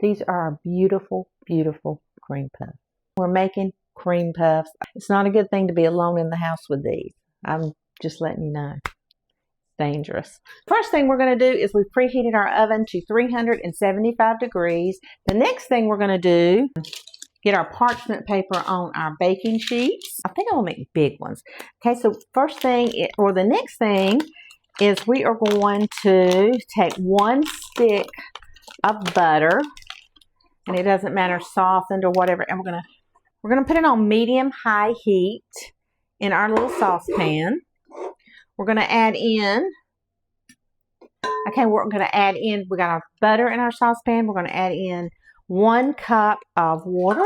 These are our beautiful, beautiful cream puffs. We're making cream puffs. It's not a good thing to be alone in the house with these. I'm just letting you know. Dangerous. First thing we're going to do is we've preheated our oven to 375 degrees. The next thing we're going to do, get our parchment paper on our baking sheets. I think I'll make big ones. Okay, so first thing, or the next thing, is we are going to take 1 stick of butter, and it doesn't matter, softened or whatever, and we're gonna put it on medium-high heat in our little saucepan. We're gonna add in, we got our butter in our saucepan. We're gonna add in 1 cup of water.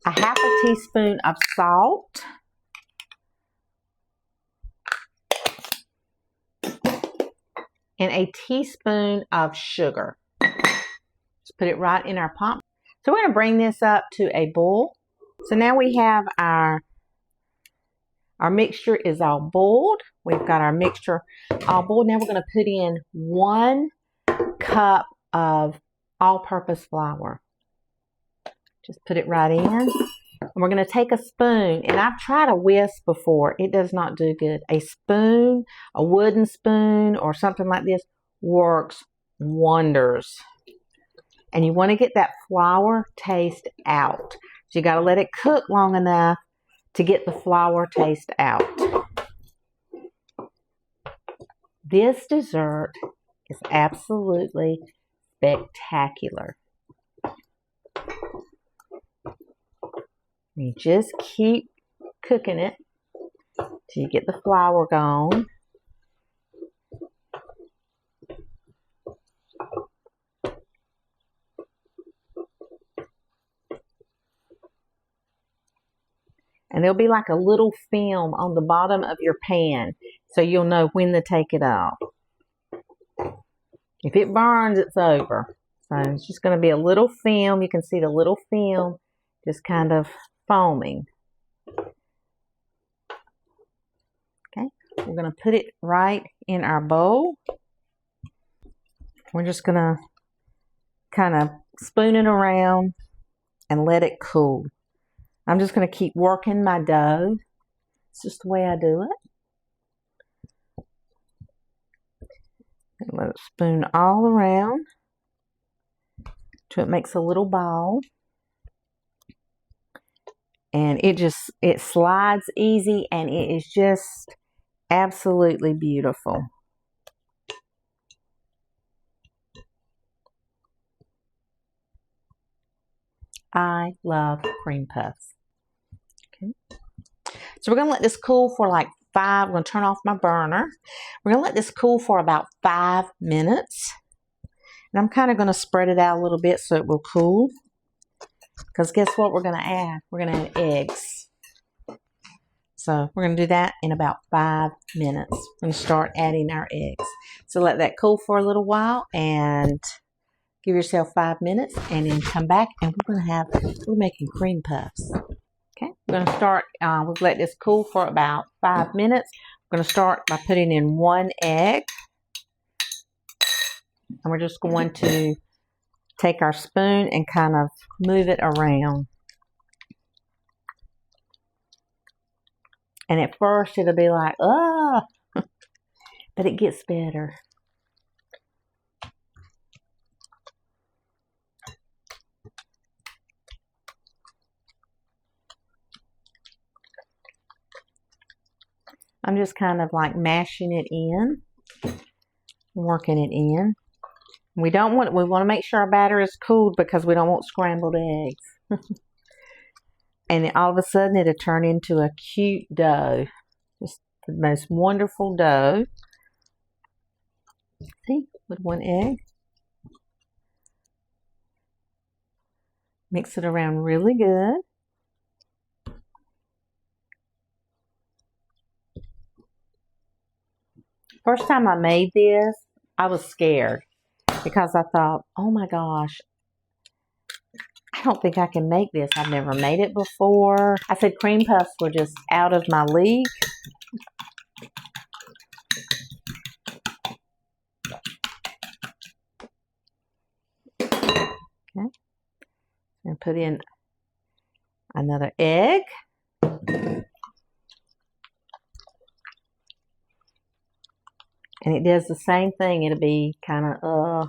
A half a teaspoon of salt. And a teaspoon of sugar. Just put it right in our pot. So we're going to bring this up to a boil. So now we have our mixture is all boiled. We've got our mixture all boiled. Now we're going to put in 1 cup of all-purpose flour. Just put it right in. And we're going to take a spoon. And I've tried a whisk before. It does not do good. A spoon, a wooden spoon, or something like this works wonders. And you want to get that flour taste out. So you got to let it cook long enough to get the flour taste out. This dessert is absolutely spectacular. You just keep cooking it till you get the flour gone. And there'll be like a little film on the bottom of your pan, so you'll know when to take it off. If it burns, it's over. So it's just going to be a little film. You can see the little film just kind of foaming. Okay, we're going to put it right in our bowl. We're just going to kind of spoon it around and let it cool. I'm just going to keep working my dough. It's just the way I do it. And let it spoon all around till it makes a little ball. And it slides easy, and it is just absolutely beautiful. I love cream puffs. Okay. So we're going to let this cool for like we're going to turn off my burner. We're going to let this cool for about 5 minutes. And I'm kind of going to spread it out a little bit so it will cool. Because guess what we're going to add? We're going to add eggs. So we're going to do that in about 5 minutes. We're going to start adding our eggs. So let that cool for a little while and give yourself 5 minutes, and then come back, and we're making cream puffs. Okay, we're going to start, we'll let this cool for about 5 minutes. We're going to start by putting in 1 egg. And we're just going to take our spoon and kind of move it around. And at first it'll be like, oh, but it gets better. I'm just kind of like mashing it in, working it in. We want to make sure our batter is cooled because we don't want scrambled eggs. And all of a sudden it'll turn into a cute dough. Just the most wonderful dough. See, with 1 egg. Mix it around really good. First time I made this, I was scared because I thought, oh my gosh, I don't think I can make this. I've never made it before. I said cream puffs were just out of my league. put in another egg. And it does the same thing. It'll be kind of,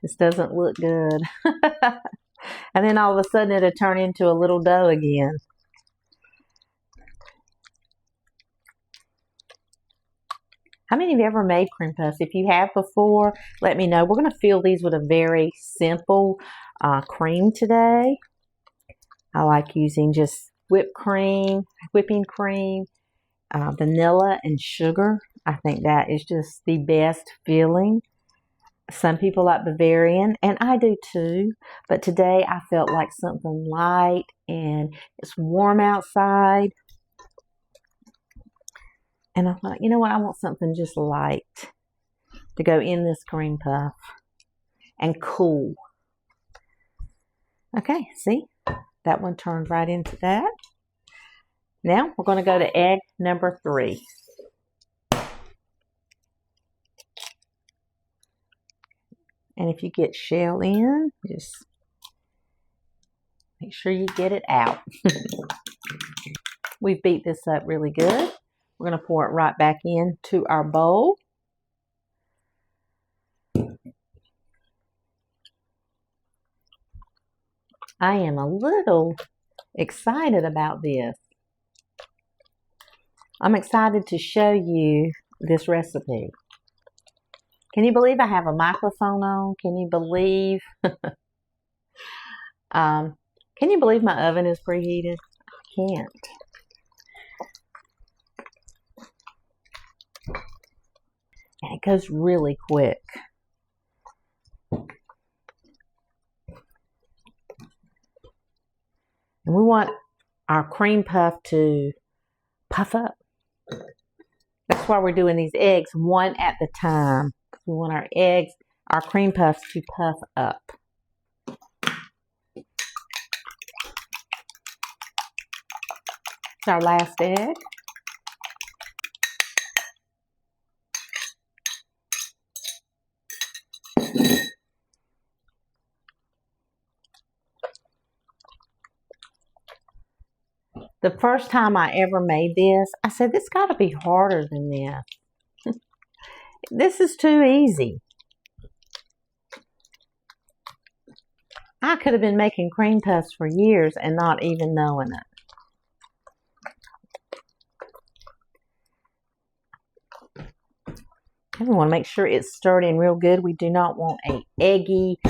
this doesn't look good. And then all of a sudden it'll turn into a little dough again. How many of you ever made cream puffs? If you have before, let me know. We're going to fill these with a very simple cream today. I like using just whipping cream, vanilla, and sugar. I think that is just the best feeling. Some people like Bavarian, and I do too. But today I felt like something light, and it's warm outside. And I thought, you know what? I want something just light to go in this cream puff and cool. Okay, see? That one turned right into that. Now we're going to go to egg number 3. And if you get shell in, just make sure you get it out. We've beat this up really good. We're going to pour it right back into our bowl. I am a little excited about this. I'm excited to show you this recipe. Can you believe I have a microphone on? Can you believe? Can you believe my oven is preheated? I can't. And it goes really quick. And we want our cream puff to puff up. That's why we're doing these eggs one at a time. We want our eggs, our cream puffs to puff up. It's our last egg. The first time I ever made this, I said, this got to be harder than this. This is too easy. I could have been making cream puffs for years and not even knowing it. And we want to make sure it's stirred in real good. We do not want a eggy.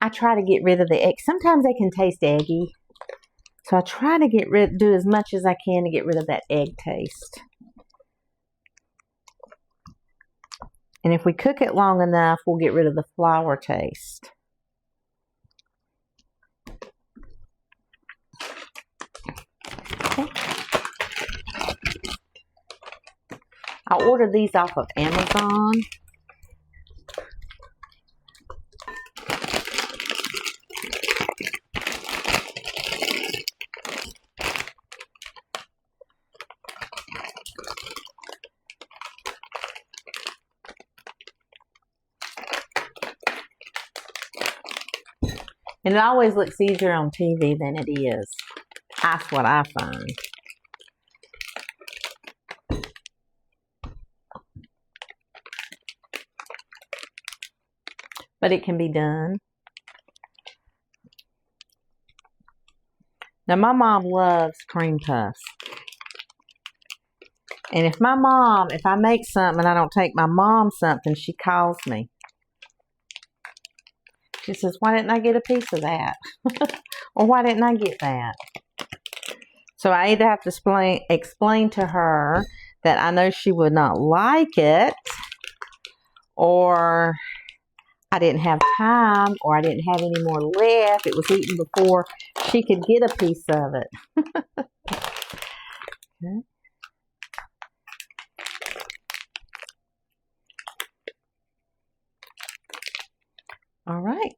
I try to get rid of the egg. Sometimes they can taste eggy. So I try to do as much as I can to get rid of that egg taste. And if we cook it long enough, we'll get rid of the flour taste. Okay. I ordered these off of Amazon. And it always looks easier on TV than it is. That's what I find. But it can be done. Now my mom loves cream puffs. And if I make something and I don't take my mom something, she calls me. She says, why didn't I get a piece of that? Or why didn't I get that? So I either have to explain to her that I know she would not like it, or I didn't have time, or I didn't have any more left. It was eaten before she could get a piece of it. Okay. All right.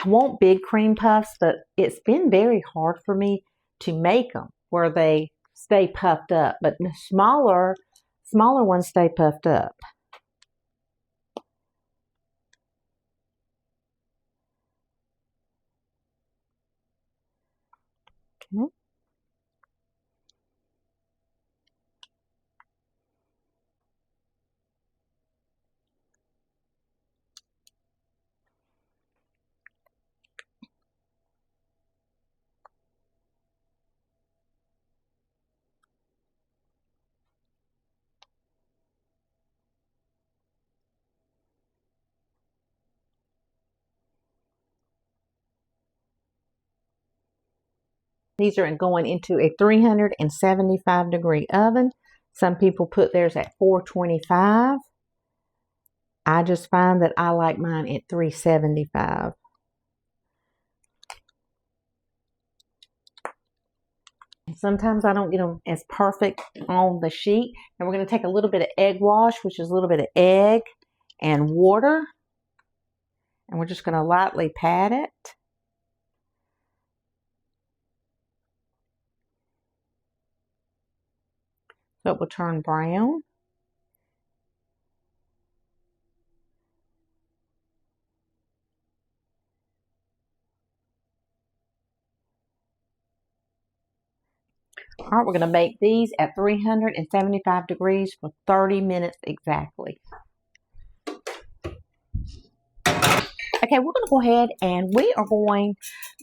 I want big cream puffs, but it's been very hard for me to make them where they stay puffed up. But the smaller ones stay puffed up. Okay. These are going into a 375-degree oven. Some people put theirs at 425. I just find that I like mine at 375. Sometimes I don't get them as perfect on the sheet. And we're going to take a little bit of egg wash, which is a little bit of egg and water. And we're just going to lightly pat it. So it will turn brown. All right, we're going to bake these at 375 degrees for 30 minutes exactly. Okay, we're going to go ahead and we are going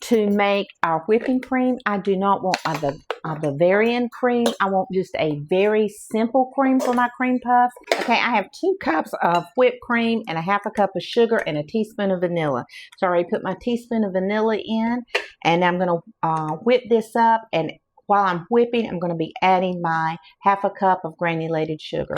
to make our whipping cream. I do not want a Bavarian cream. I want just a very simple cream for my cream puffs. Okay, I have 2 cups of whipped cream and a half a cup of sugar and a teaspoon of vanilla. So I already put my teaspoon of vanilla in, and I'm going to whip this up. And while I'm whipping, I'm going to be adding my half a cup of granulated sugar.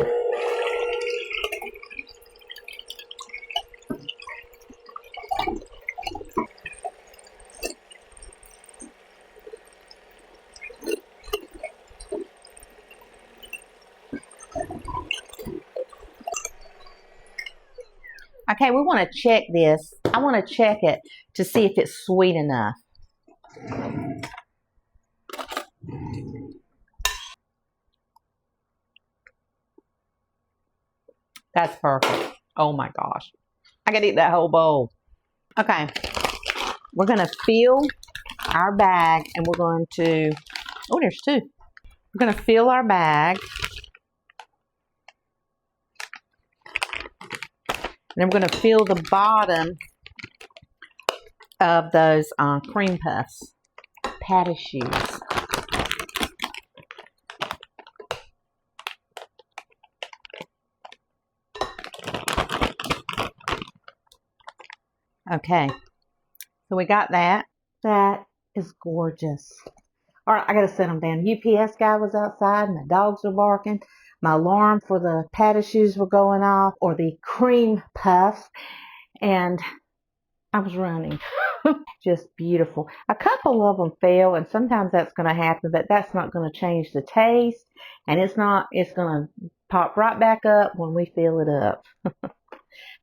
Okay, we want to check this. I want to check it to see if it's sweet enough. That's perfect. Oh my gosh. I could eat that whole bowl. Okay, we're going to fill our bag and we're going to, oh, there's 2. We're going to fill our bag. And then we're going to fill the bottom of those cream puffs, Pate Choux. Okay, so we got that. That is gorgeous. All right, I got to set them down. UPS guy was outside and the dogs were barking. My alarm for the Pate Choux were going off, or the cream puffs, and I was running. Just beautiful. A couple of them fell, and sometimes that's going to happen, but that's not going to change the taste, and it's going to pop right back up when we fill it up.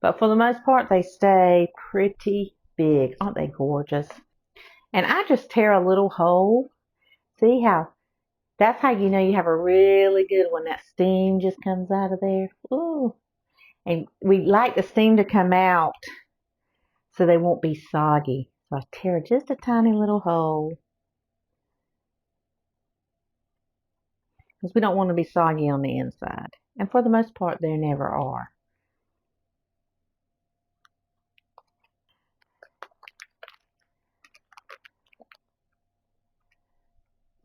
But for the most part, they stay pretty big. Aren't they gorgeous? And I just tear a little hole. See how, that's how you know you have a really good one. That steam just comes out of there. Ooh. And we like the steam to come out so they won't be soggy. So I tear just a tiny little hole, because we don't want to be soggy on the inside. And for the most part, they never are.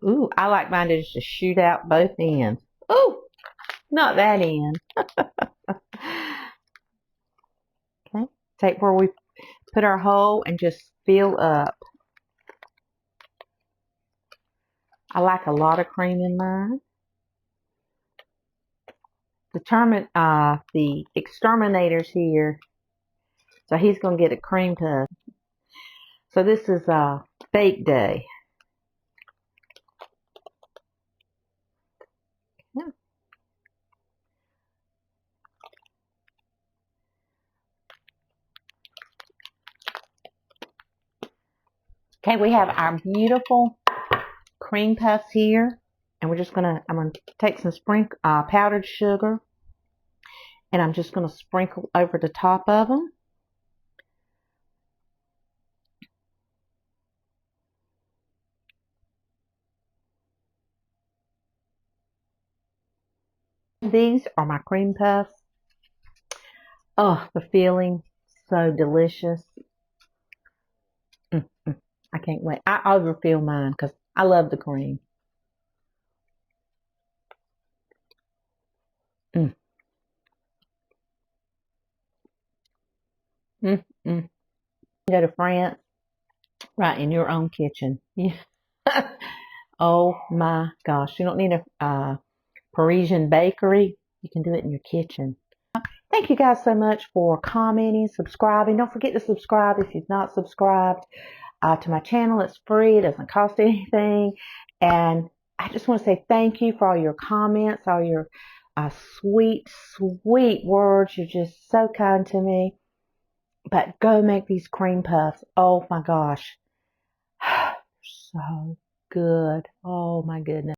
Ooh, I like mine to just shoot out both ends. Ooh, not that end. Okay, take where we put our hole and just fill up. I like a lot of cream in mine. The exterminator's here, so he's going to get a cream puff. So this is bake day. Yeah. Okay, we have our beautiful cream puffs here, and I'm gonna take some powdered sugar, and I'm just gonna sprinkle over the top of them. These are my cream puffs. Oh, the feeling, so delicious. I can't wait. I overfill mine because I love the cream. Mm, mm, mm. Go to France, right in your own kitchen. Yeah. Oh my gosh. You don't need a Parisian bakery. You can do it in your kitchen. Thank you guys so much for commenting, subscribing. Don't forget to subscribe if you've not subscribed to my channel. It's free. It doesn't cost anything. And I just want to say thank you for all your comments, all your sweet, sweet words. You're just so kind to me. But go make these cream puffs. Oh my gosh. So good. Oh my goodness.